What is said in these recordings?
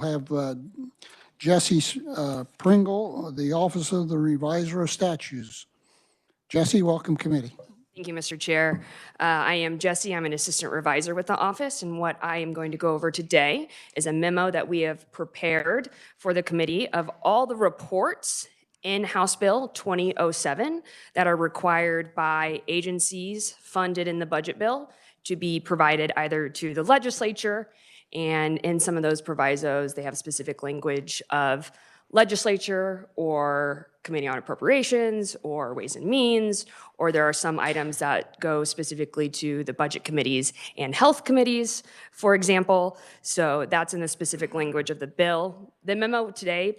Have Jesse Pringle, the Office of the Reviser of Statutes. Jesse, welcome committee. Thank you, Mr. Chair. I am Jesse. I'm an assistant reviser with the office, and what I am going to go over today is a memo that we have prepared for the committee of all the reports in House Bill 2007 that are required by agencies funded in the budget bill to be provided either to the legislature, and in some of those provisos, they have specific language of legislature or Committee on Appropriations or Ways and Means, or there are some items that go specifically to the budget committees and health committees, for example. So that's in the specific language of the bill. The memo today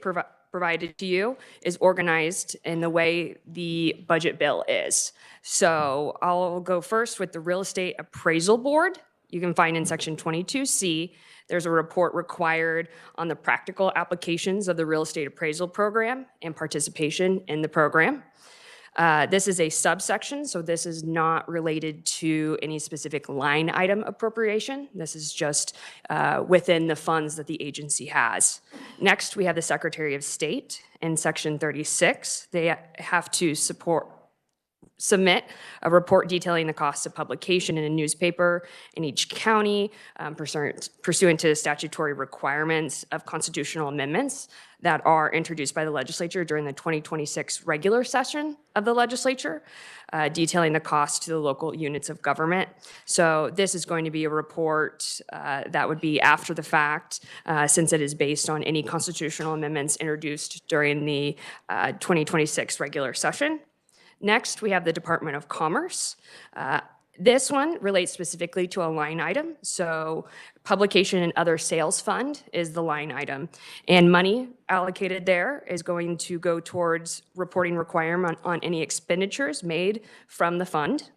provided to you is organized in the way the budget bill is. So I'll go first with the Real Estate Appraisal Board. You can find in section 22C, there's a report required on the practical applications of the real estate appraisal program and participation in the program. This is a subsection, so this is not related to any specific line item appropriation. This is just within the funds that the agency has. Next, we have the Secretary of State in section 36. They have to submit a report detailing the costs of publication in a newspaper in each county pursuant to statutory requirements of constitutional amendments that are introduced by the legislature during the 2026 regular session of the legislature, detailing the cost to the local units of government. So this is going to be a report that would be after the fact, since it is based on any constitutional amendments introduced during the 2026 regular session. Next, we have the Department of Commerce. This one relates specifically to a line item. So publication and other sales fund is the line item. And money allocated there is going to go towards reporting requirement on any expenditures made from the fund.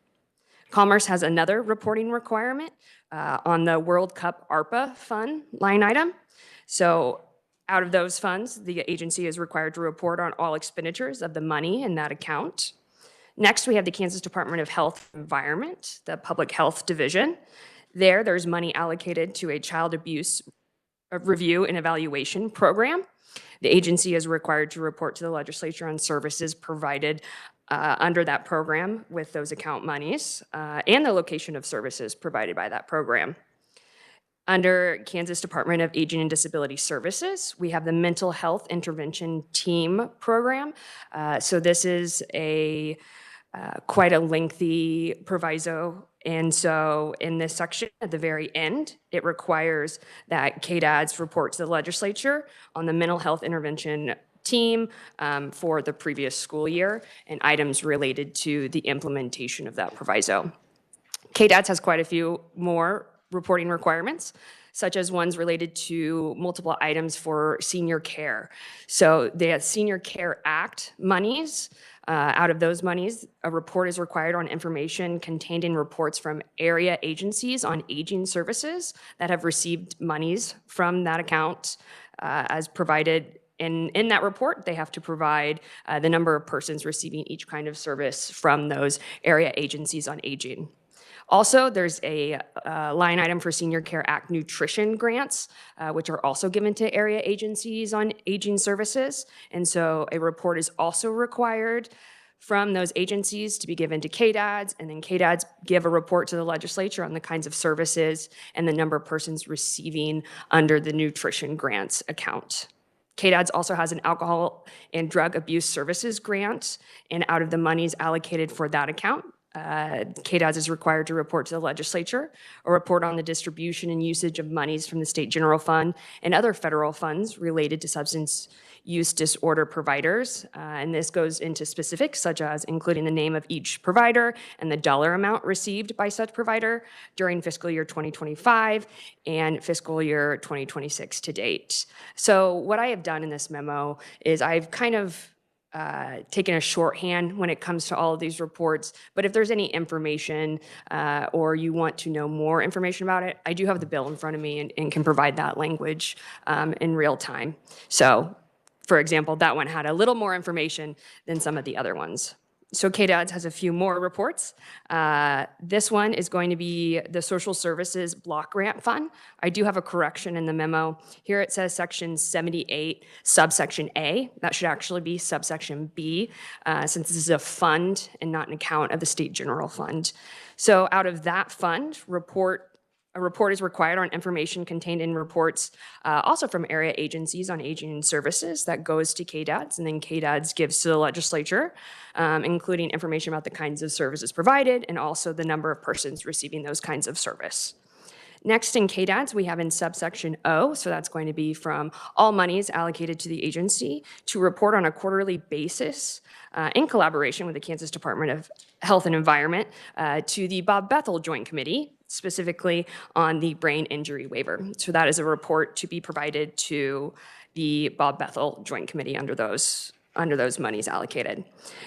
Commerce has another reporting requirement on the World Cup ARPA fund line item. So out of those funds, the agency is required to report on all expenditures of the money in that account. Next, we have the Kansas Department of Health and Environment, the Public Health Division. There's money allocated to a child abuse review and evaluation program. The agency is required to report to the legislature on services provided under that program with those account monies and the location of services provided by that program. Under Kansas Department of Aging and Disability Services, we have the Mental Health Intervention Team Program. So this is quite a lengthy proviso. And so in this section at the very end, it requires that KDADS report to the legislature on the mental health intervention team for the previous school year and items related to the implementation of that proviso. KDADS has quite a few more reporting requirements, such as ones related to multiple items for senior care. So the Senior Care Act monies, out of those monies, a report is required on information contained in reports from area agencies on aging services that have received monies from that account as provided. In that report, they have to provide the number of persons receiving each kind of service from those area agencies on aging. Also, there's a line item for Senior Care Act nutrition grants, which are also given to area agencies on aging services. And so a report is also required from those agencies to be given to KDADS, and then KDADS give a report to the legislature on the kinds of services and the number of persons receiving under the nutrition grants account. KDADS also has an alcohol and drug abuse services grant, and out of the monies allocated for that account, KDADS is required to report to the legislature a report on the distribution and usage of monies from the state general fund and other federal funds related to substance use disorder providers. And this goes into specifics such as including the name of each provider and the dollar amount received by such provider during fiscal year 2025 and fiscal year 2026 to date. So what I have done in this memo is I've kind of taken a shorthand when it comes to all of these reports, but if there's any information or you want to know more information about it, I do have the bill in front of me and can provide that language in real time. So, for example, that one had a little more information than some of the other ones. So KDADS has a few more reports. This one is going to be the Social Services Block Grant Fund. I do have a correction in the memo. Here it says section 78, subsection A. That should actually be subsection B, since this is a fund and not an account of the State General Fund. So out of that fund, a report is required on information contained in reports, also from area agencies on aging and services that goes to KDADS, and then KDADS gives to the legislature, including information about the kinds of services provided and also the number of persons receiving those kinds of service. Next in KDADS, we have in subsection O, so that's going to be from all monies allocated to the agency to report on a quarterly basis in collaboration with the Kansas Department of Health and Environment to the Bob Bethel Joint Committee, specifically on the brain injury waiver. So that is a report to be provided to the Bob Bethel Joint Committee under those monies allocated.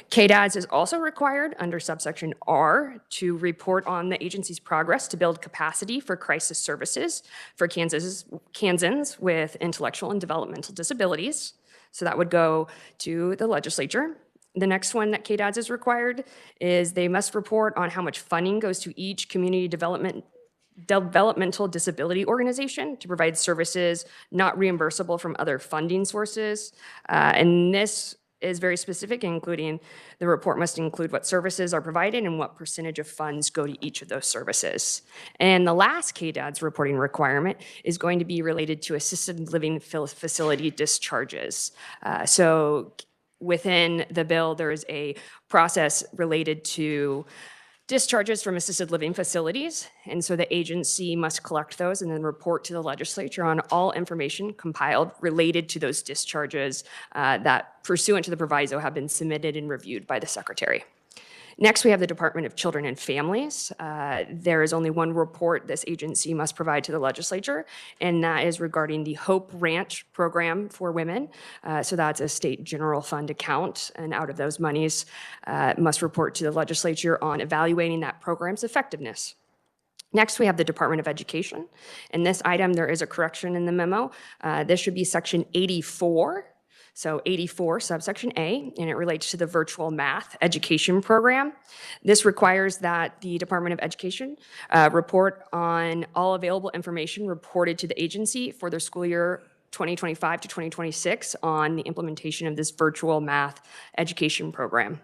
KDADS is also required under subsection R to report on the agency's progress to build capacity for crisis services for Kansans with intellectual and developmental disabilities. So that would go to the legislature. The next one that KDADS is required is they must report on how much funding goes to each community developmental disability organization to provide services not reimbursable from other funding sources. And this is very specific, including the report must include what services are provided and what percentage of funds go to each of those services. And the last KDADS reporting requirement is going to be related to assisted living facility discharges. So within the bill, there is a process related to discharges from assisted living facilities, and so the agency must collect those and then report to the legislature on all information compiled related to those discharges that, pursuant to the proviso, have been submitted and reviewed by the secretary. Next, we have the Department of Children and Families. There is only one report this agency must provide to the legislature, and that is regarding the Hope Ranch program for women. So that's a state general fund account, and out of those monies must report to the legislature on evaluating that program's effectiveness. Next, we have the Department of Education. In this item, there is a correction in the memo. This should be section 84. So 84, subsection A, and it relates to the virtual math education program. This requires that the Department of Education report on all available information reported to the agency for their school year 2025 to 2026 on the implementation of this virtual math education program.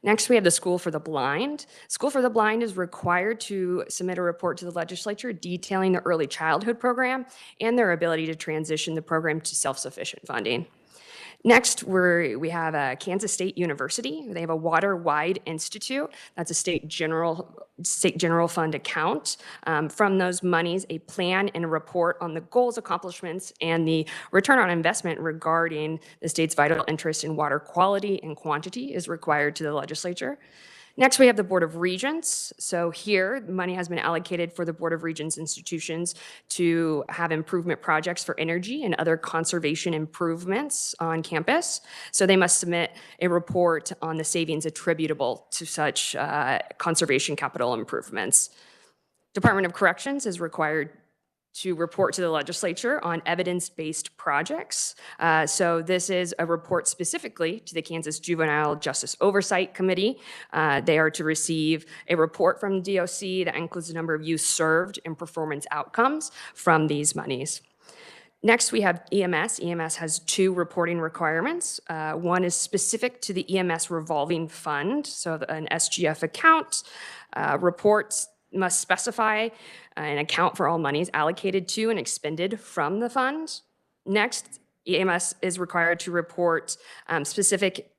Next, we have the School for the Blind. School for the Blind is required to submit a report to the legislature detailing the early childhood program and their ability to transition the program to self-sufficient funding. Next, we have Kansas State University. They have a Water-Wide Institute. That's a state general fund account. From those monies, a plan and a report on the goals, accomplishments, and the return on investment regarding the state's vital interest in water quality and quantity is required to the legislature. Next, we have the Board of Regents. So here, money has been allocated for the Board of Regents institutions to have improvement projects for energy and other conservation improvements on campus. So they must submit a report on the savings attributable to such conservation capital improvements. Department of Corrections is required to report to the legislature on evidence-based projects. So this is a report specifically to the Kansas Juvenile Justice Oversight Committee. They are to receive a report from the DOC that includes the number of youth served and performance outcomes from these monies. Next, we have EMS. EMS has two reporting requirements. One is specific to the EMS revolving fund, so an SGF account. Reports must specify an account for all monies allocated to and expended from the fund. Next, EMS is required to report specific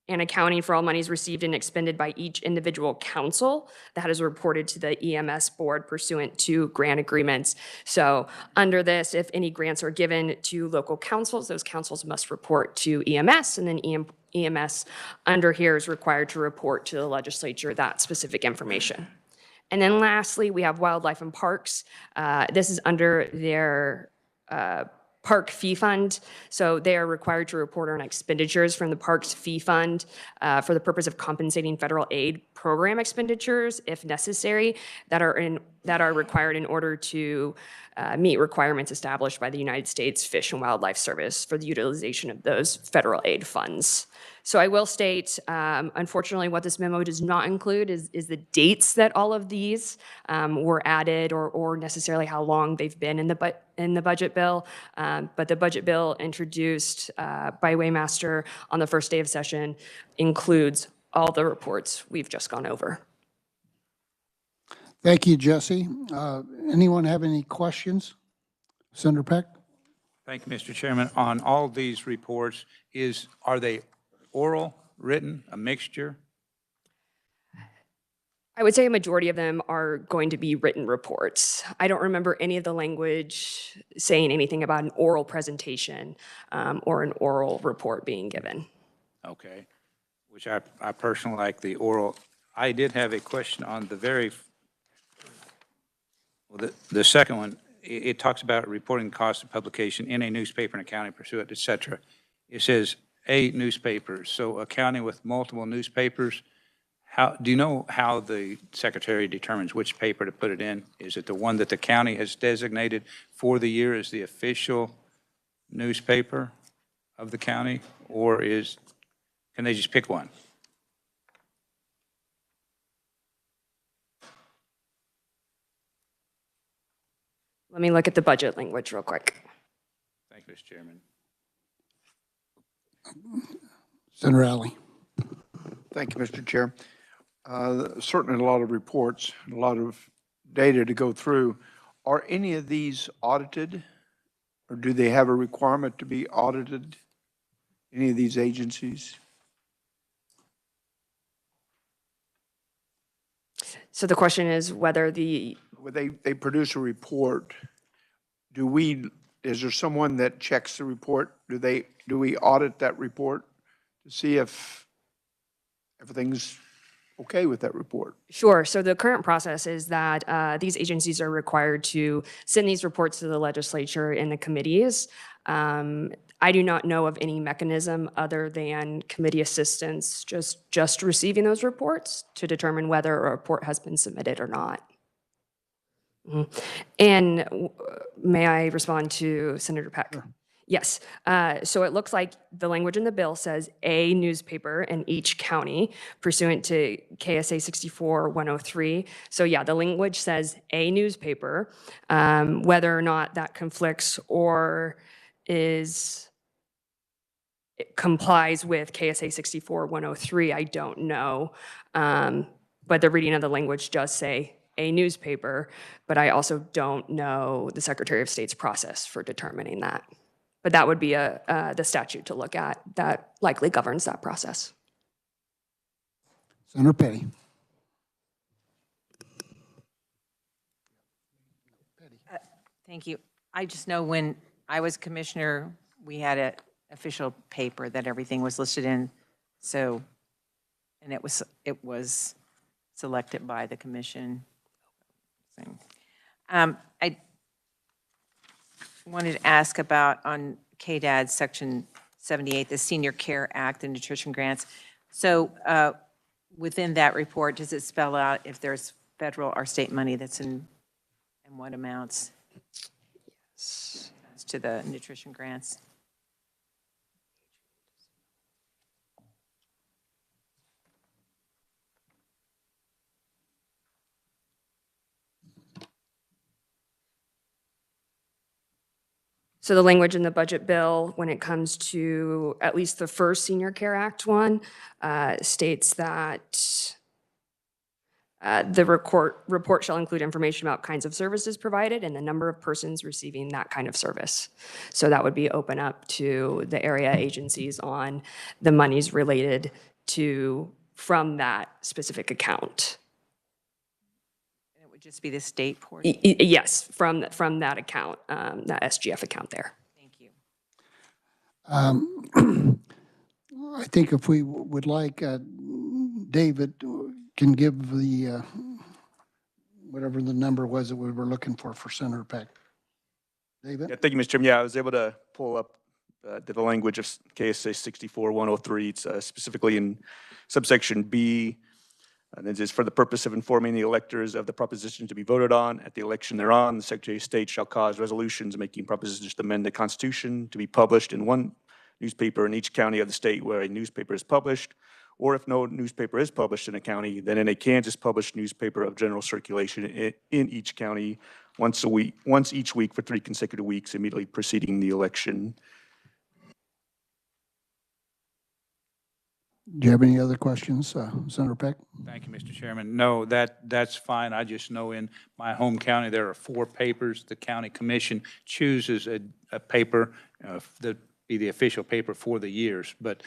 and accounting for all monies received and expended by each individual council that is reported to the EMS board pursuant to grant agreements. So under this, if any grants are given to local councils, those councils must report to EMS, and then EMS under here is required to report to the legislature that specific information. And then lastly, we have Wildlife and Parks. This is under their park fee fund. So they are required to report on expenditures from the parks fee fund for the purpose of compensating federal aid program expenditures, if necessary, that are in that are required in order to meet requirements established by the United States Fish and Wildlife Service for the utilization of those federal aid funds. So I will state, unfortunately, what this memo does not include is the dates that all of these were added, or necessarily how long they've been in the budget bill. But the budget bill introduced by Waymaster on the first day of session includes all the reports we've just gone over. Thank you, Jesse. Anyone have any questions? Senator Peck? Thank you, Mr. Chairman. On all these reports, are they oral, written, a mixture? I would say a majority of them are going to be written reports. I don't remember any of the language saying anything about an oral presentation or an oral report being given. Okay, which I personally like the oral. I did have a question on the second one. It talks about reporting cost of publication in a newspaper in a county pursuant, et cetera. It says a newspaper, so a county with multiple newspapers. Do you know how the secretary determines which paper to put it in? Is it the one that the county has designated for the year as the official newspaper of the county, or can they just pick one? Let me look at the budget language real quick. Thank you, Mr. Chairman. Senator Alley? Thank you, Mr. Chair. Certainly a lot of reports, a lot of data to go through. Are any of these audited, or do they have a requirement to be audited, any of these agencies? So the question is whether When they produce a report, is there someone that checks the report? Do we audit that report to see if everything's okay with that report? Sure. So the current process is that these agencies are required to send these reports to the legislature and the committees. I do not know of any mechanism other than committee assistants just receiving those reports to determine whether a report has been submitted or not. And may I respond to Senator Peck? Sure. Yes. So it looks like the language in the bill says a newspaper in each county pursuant to KSA 64-103. So yeah, the language says a newspaper. Whether or not that conflicts or it complies with KSA 64-103, I don't know. But the reading of the language does say a newspaper, but I also don't know the Secretary of State's process for determining that. But that would be the statute to look at that likely governs that process. Senator Petty? Thank you. I just know when I was commissioner, we had an official paper that everything was listed in. So, and it was selected by the commission. I wanted to ask about on KDAD Section 78, the Senior Care Act and nutrition grants. So within that report, does it spell out if there's federal or state money that's in and what amounts? Yes. As to the nutrition grants? So the language in the budget bill, when it comes to at least the first Senior Care Act one, states that the report shall include information about kinds of services provided and the number of persons receiving that kind of service. So that would be open up to the area agencies on the monies related from that specific account. It would just be the state portion? Yes, from that account, that SGF account there. Thank you. I think if we would like, David can give the, whatever the number was that we were looking for Senator Peck. David? Yeah, thank you, Mr. Chairman. Yeah, I was able to pull up the language of KSA 64-103. It's specifically in subsection B. And this is for the purpose of informing the electors of the propositions to be voted on at the election thereon. The Secretary of State shall cause resolutions making propositions to amend the Constitution to be published in one newspaper in each county of the state where a newspaper is published, or if no newspaper is published in a county, then in a Kansas published newspaper of general circulation in each county once each week for 3 consecutive weeks immediately preceding the election. Do you have any other questions, Senator Peck? Thank you, Mr. Chairman. No, that's fine. I just know in my home county, there are 4 papers. The county commission chooses a paper that be the official paper for the years, but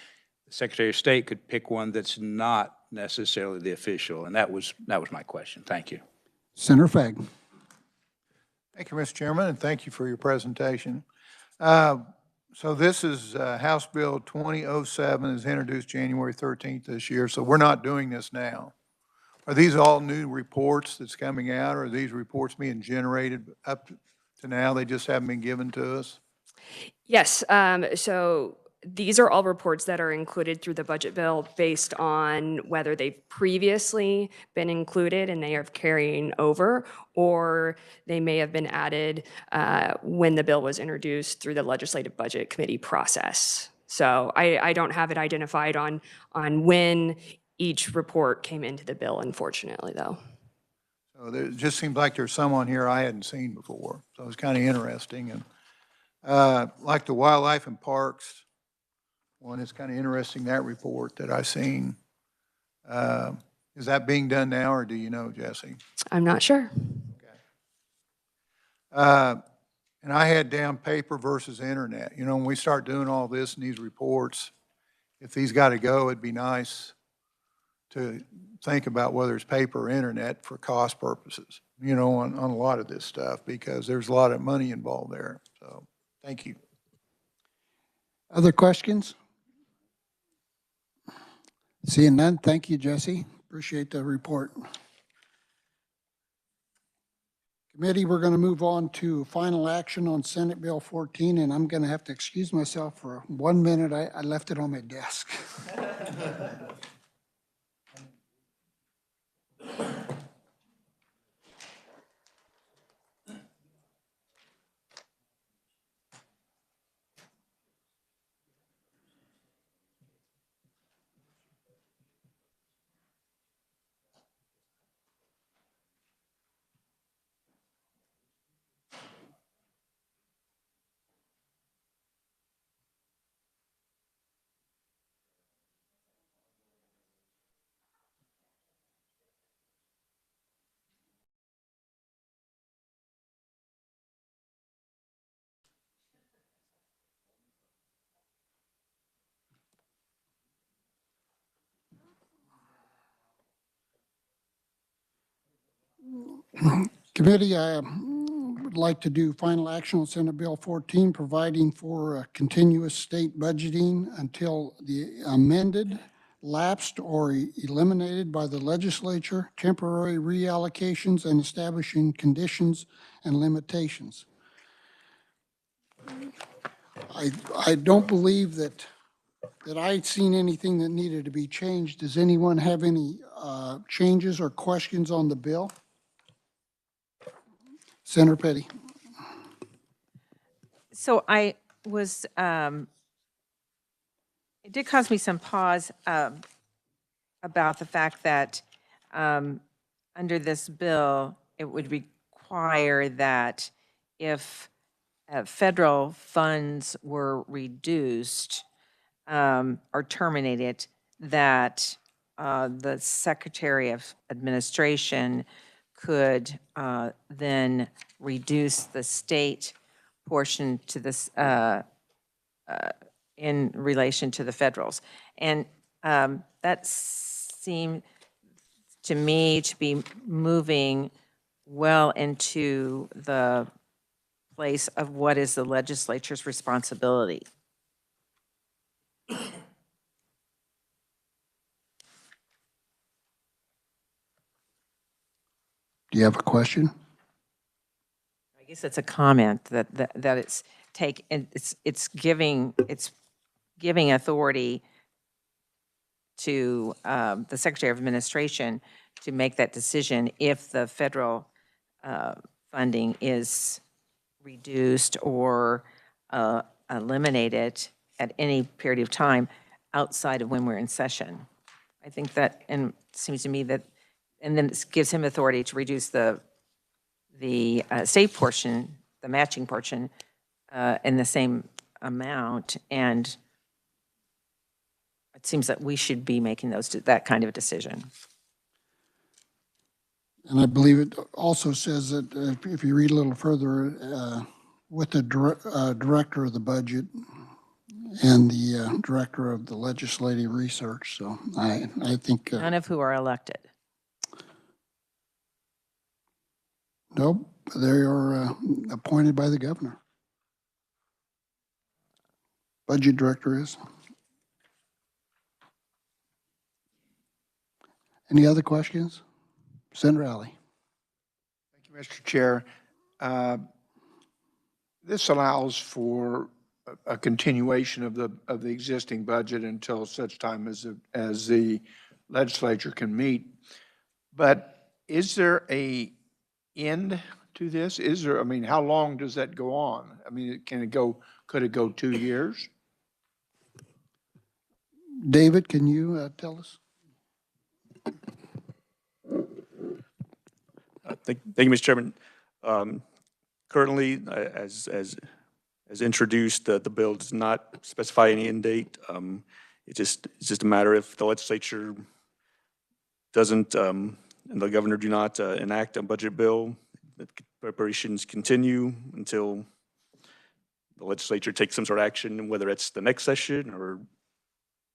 the Secretary of State could pick one that's not necessarily the official, and that was my question. Thank you. Senator Fagg. Thank you, Mr. Chairman, and thank you for your presentation. So this is House Bill 2007, is introduced January 13th this year, so we're not doing this now. Are these all new reports that's coming out, or are these reports being generated up to now? They just haven't been given to us? Yes, so these are all reports that are included through the budget bill based on whether they've previously been included and they are carrying over, or they may have been added when the bill was introduced through the Legislative Budget Committee process. So I don't have it identified on when each report came into the bill, unfortunately, though. So there, it just seems like there's some on here I hadn't seen before, so it's kind of interesting. And like the Wildlife and Parks one, it's kind of interesting, that report that I seen. Is that being done now, or do you know, Jesse? I'm not sure. And I had down paper versus internet. You know, when we start doing all this and these reports, if these got to go, it'd be nice to think about whether it's paper or internet for cost purposes, you know, on a lot of this stuff, because there's a lot of money involved there. So, thank you. Other questions? Seeing none, thank you, Jesse. Appreciate the report. Committee, we're going to move on to final action on Senate Bill 14, and I'm going to have to excuse myself for 1 minute. I left it on my desk. Committee, I would like to do final action on Senate Bill 14, providing for continuous state budgeting until the amended, lapsed, or eliminated by the legislature, temporary reallocations, and establishing conditions and limitations. I don't believe that I'd seen anything that needed to be changed. Does anyone have any changes or questions on the bill? Senator Petty. So I was, it did cause me some pause about the fact that under this bill, it would require that if federal funds were reduced or terminated, that the Secretary of Administration could then reduce the state portion to this in relation to the federals. And that seemed to me to be moving well into the place of what is the legislature's responsibility. Do you have a question? I guess it's a comment that it's it's giving authority to the Secretary of Administration to make that decision if the federal funding is reduced or eliminated at any period of time outside of when we're in session. I think that, and it seems to me that, and then it gives him authority to reduce the state portion, the matching portion, in the same amount. And it seems that we should be making that kind of a decision. And I believe it also says that if you read a little further, with the director of the budget and the director of the legislative research. So I think. None of who are elected. Nope, they are appointed by the governor. Budget director is. Any other questions? Senator Alley. Thank you, Mr. Chair. This allows for a continuation of the existing budget until such time as the legislature can meet. But is there a end to this? Is there, I mean, how long does that go on? I mean, could it go 2 years? David, can you tell us? Thank you, Mr. Chairman. Currently, as introduced, the bill does not specify any end date. It's just a matter if the legislature doesn't, and the governor do not enact a budget bill, the preparations continue until the legislature takes some sort of action, whether it's the next session or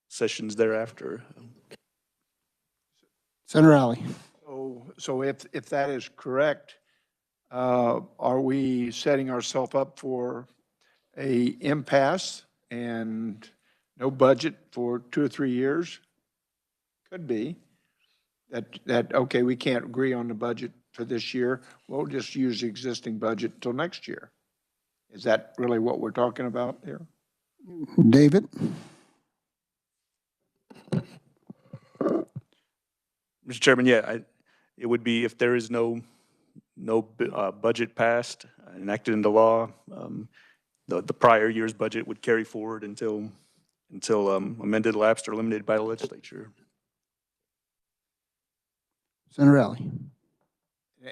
sessions thereafter. Senator Alley. So if that is correct, are we setting ourselves up for a impasse and no budget for 2 or 3 years? Could be. Okay, we can't agree on the budget for this year. We'll just use the existing budget till next year. Is that really what we're talking about here? David? Mr. Chairman, yeah, it would be if there is no budget passed, enacted into law, the prior year's budget would carry forward until amended, lapsed, or eliminated by the legislature. Senator Alley.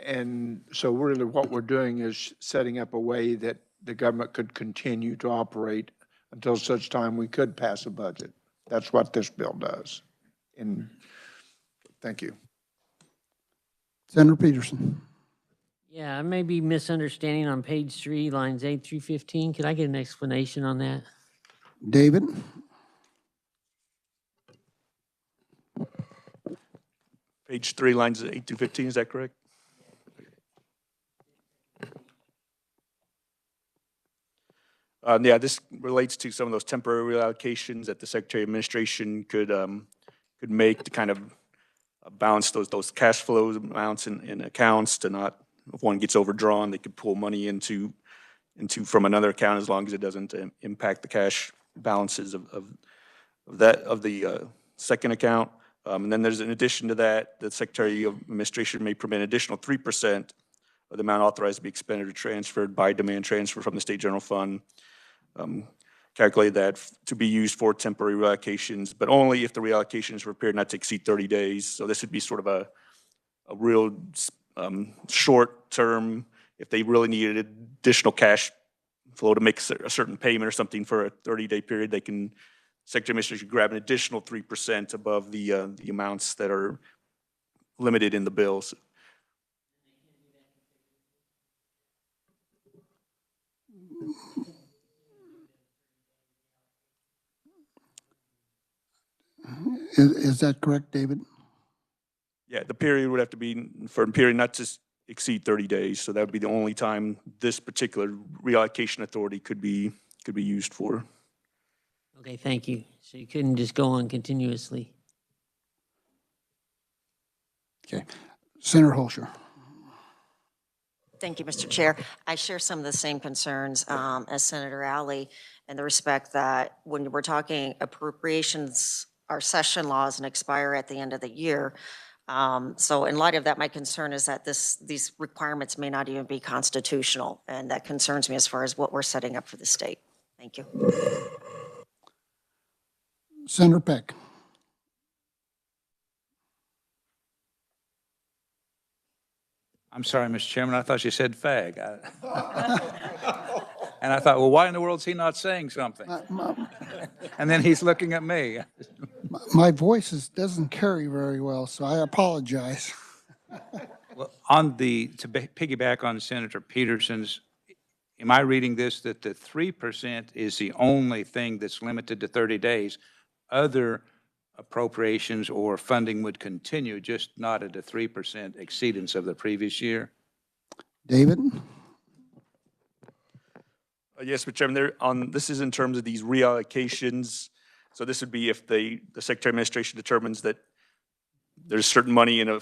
And so really what we're doing is setting up a way that the government could continue to operate until such time we could pass a budget. That's what this bill does. And thank you. Senator Peterson. Yeah, I may be misunderstanding on page 3, lines 8 through 15. Could I get an explanation on that? David? Page 3, lines 8 through 15, is that correct? Yeah, this relates to some of those temporary reallocations that the Secretary of Administration could make to kind of balance those cash flow amounts in accounts to not, if one gets overdrawn, they could pull money into from another account as long as it doesn't impact the cash balances of the second account. And then there's, in addition to that, the Secretary of Administration may permit an additional 3% of the amount authorized to be expended or transferred by demand transfer from the State General Fund. Calculate that to be used for temporary reallocations, but only if the reallocation is for a period not to exceed 30 days. So this would be sort of a real short term. If they really needed additional cash flow to make a certain payment or something for a 30-day period, they can, Secretary of Administration could grab an additional 3% above the amounts that are limited in the bills. Is that correct, David? Yeah, the period would have to be for a period not to exceed 30 days. So that would be the only time this particular reallocation authority could be used for. Okay, thank you. So you couldn't just go on continuously. Okay. Senator Holscher. Thank you, Mr. Chair. I share some of the same concerns as Senator Alley in the respect that when we're talking appropriations our session laws and expire at the end of the year. So in light of that, my concern is that these requirements may not even be constitutional, and that concerns me as far as what we're setting up for the state. Thank you. Senator Peck. I'm sorry, Mr. Chairman, I thought you said fag. And I thought, well, why in the world is he not saying something? And then he's looking at me. My voice doesn't carry very well, so I apologize. Well, to piggyback on Senator Peterson's, am I reading this that the 3% is the only thing that's limited to 30 days? Other appropriations or funding would continue, just not at a 3% exceedance of the previous year? David? Yes, Mr. Chairman, this is in terms of these reallocations. So this would be if the Secretary of Administration determines that there's certain money in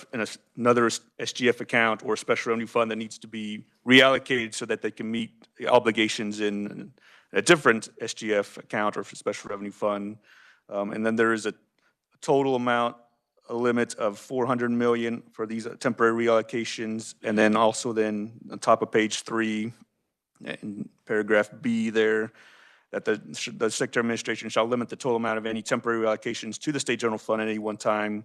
another SGF account or a special revenue fund that needs to be reallocated so that they can meet the obligations in a different SGF account or special revenue fund. And then there is a total amount, a limit of 400 million for these temporary reallocations. And then also then on top of page 3, in paragraph B there, that the Secretary of Administration shall limit the total amount of any temporary allocations to the State General Fund at any one time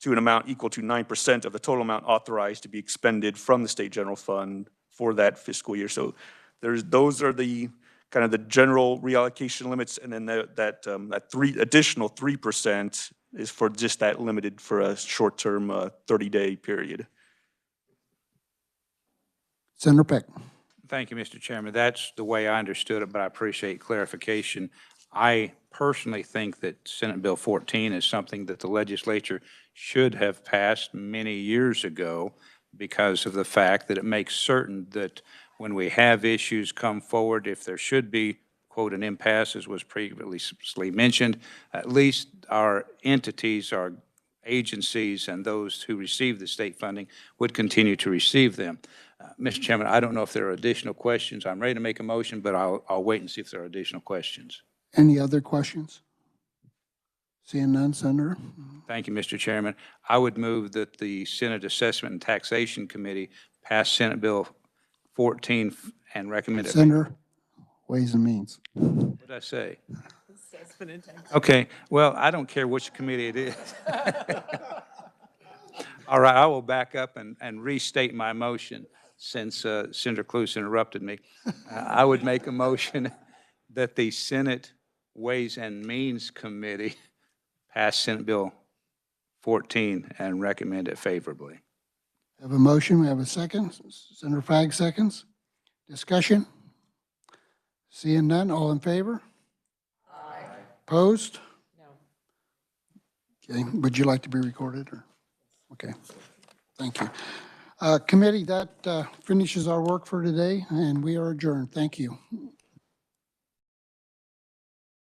to an amount equal to 9% of the total amount authorized to be expended from the State General Fund for that fiscal year. So those are the kind of the general reallocation limits, and then that additional 3% is for just that limited for a short-term 30-day period. Senator Peck. Thank you, Mr. Chairman. That's the way I understood it, but I appreciate clarification. I personally think that Senate Bill 14 is something that the legislature should have passed many years ago because of the fact that it makes certain that when we have issues come forward, if there should be, quote, an impasse, as was previously mentioned, at least our entities, our agencies, and those who receive the state funding would continue to receive them. Mr. Chairman, I don't know if there are additional questions. I'm ready to make a motion, but I'll wait and see if there are additional questions. Any other questions? Seeing none, Senator. Thank you, Mr. Chairman. I would move that the Senate Assessment and Taxation Committee pass Senate Bill 14 and recommend it. Senator, Ways and Means. What did I say? Okay, well, I don't care which committee it is. All right, I will back up and restate my motion since Senator Cluse interrupted me. I would make a motion that the Senate Ways and Means Committee pass Senate Bill 14 and recommend it favorably. Have a motion, we have a second. Senator Fagg seconds. Discussion? Seeing none, all in favor? Aye. Opposed? No. Okay, would you like to be recorded? Or? Okay, thank you. Committee, that finishes our work for today, and we are adjourned. Thank you.